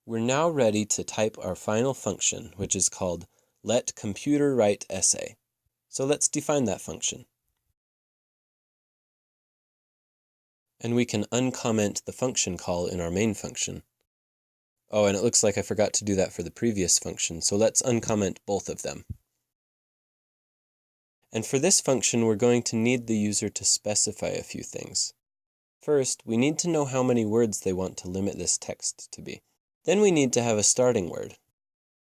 We're now ready to type our final function, which is called letComputerWriteEssay. So let's define that function. And we can uncomment the function call in our main function. Oh, and it looks like I forgot to do that for the previous function, so let's uncomment both of them. And for this function, we're going to need the user to specify a few things. First, we need to know how many words they want to limit this text to be. Then we need to have a starting word.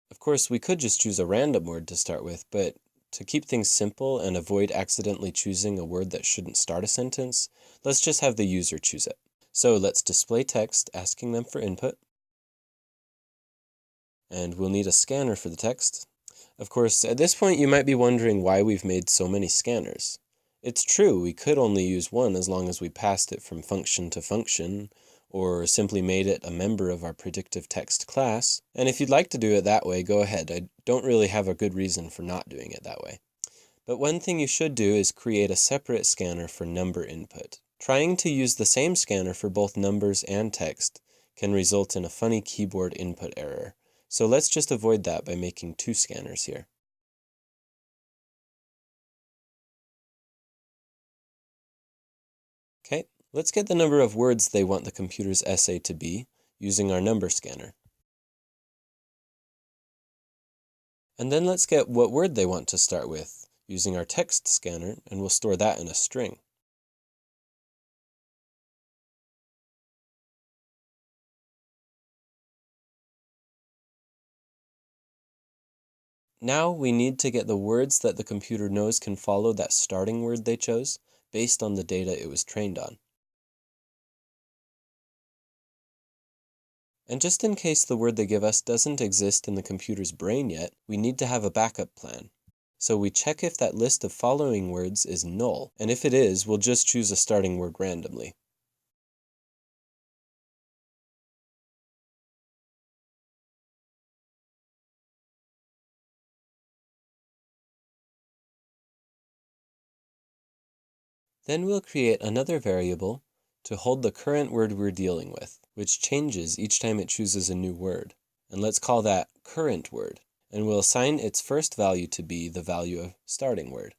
Of course, we could just choose a random word to start with, but to keep things simple and avoid accidentally choosing a word that shouldn't start a sentence, let's just have the user choose it. So let's display text asking them for input. And we'll need a scanner for the text. Of course, at this point you might be wondering why we've made so many scanners. It's true, we could only use one as long as we passed it from function to function, or simply made it a member of our predictive text class. And if you'd like to do it that way, go ahead. I don't really have a good reason for not doing it that way. But one thing you should do is create a separate scanner for number input. Trying to use the same scanner for both numbers and text can result in a funny keyboard input error. So let's just avoid that by making two scanners here. Okay, let's get the number of words they want the computer's essay to be using our number scanner. And then let's get what word they want to start with using our text scanner, and we'll store that in a string. Now we need to get the words that the computer knows can follow that starting word they chose based on the data it was trained on. And just in case the word they give us doesn't exist in the computer's brain yet, we need to have a backup plan. So we check if that list of following words is null, and if it is, we'll just choose a starting word randomly. Then we'll create another variable to hold the current word we're dealing with, which changes each time it chooses a new word. And let's call that current word. And we'll assign its first value to be the value of starting word.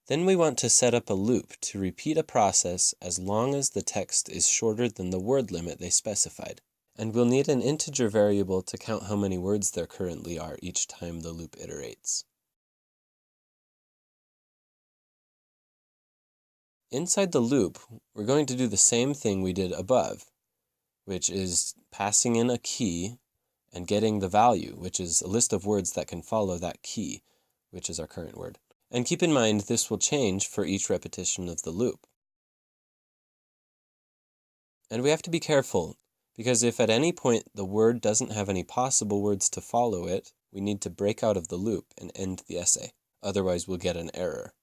Then we want to set up a loop to repeat a process as long as the text is shorter than the word limit they specified. And we'll need an integer variable to count how many words there currently are each time the loop iterates. Inside the loop, we're going to do the same thing we did above, which is passing in a key and getting the value, which is a list of words that can follow that key, which is our current word. And keep in mind, this will change for each repetition of the loop. And we have to be careful, because if at any point the word doesn't have any possible words to follow it, we need to break out of the loop and end the essay. Otherwise, we'll get an error.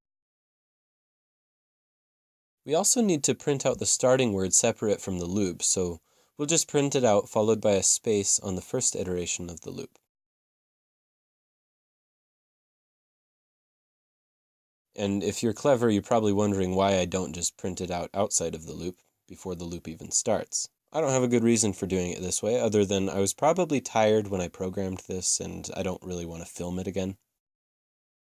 We also need to print out the starting word separate from the loop, so we'll just print it out followed by a space on the first iteration of the loop. And if you're clever, you're probably wondering why I don't just print it out outside of the loop before the loop even starts. I don't have a good reason for doing it this way, other than I was probably tired when I programmed this and I don't really want to film it again.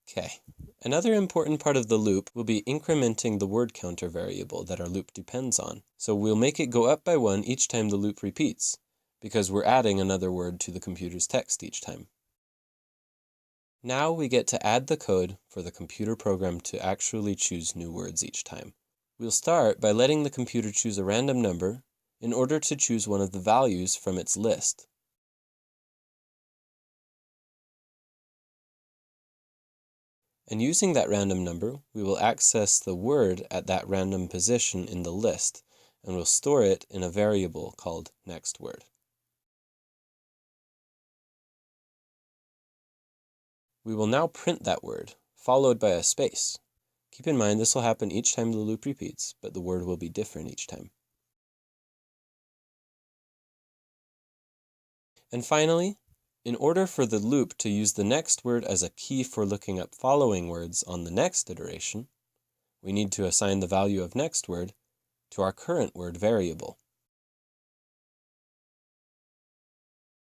Okay. Another important part of the loop will be incrementing the word counter variable that our loop depends on. So we'll make it go up by 1 each time the loop repeats, because we're adding another word to the computer's text each time. Now we get to add the code for the computer program to actually choose new words each time. We'll start by letting the computer choose a random number in order to choose one of the values from its list. And using that random number, we will access the word at that random position in the list, and we'll store it in a variable called nextWord. We will now print that word, followed by a space. Keep in mind this will happen each time the loop repeats, but the word will be different each time. And finally, in order for the loop to use the next word as a key for looking up following words on the next iteration, we need to assign the value of next word to our current word variable.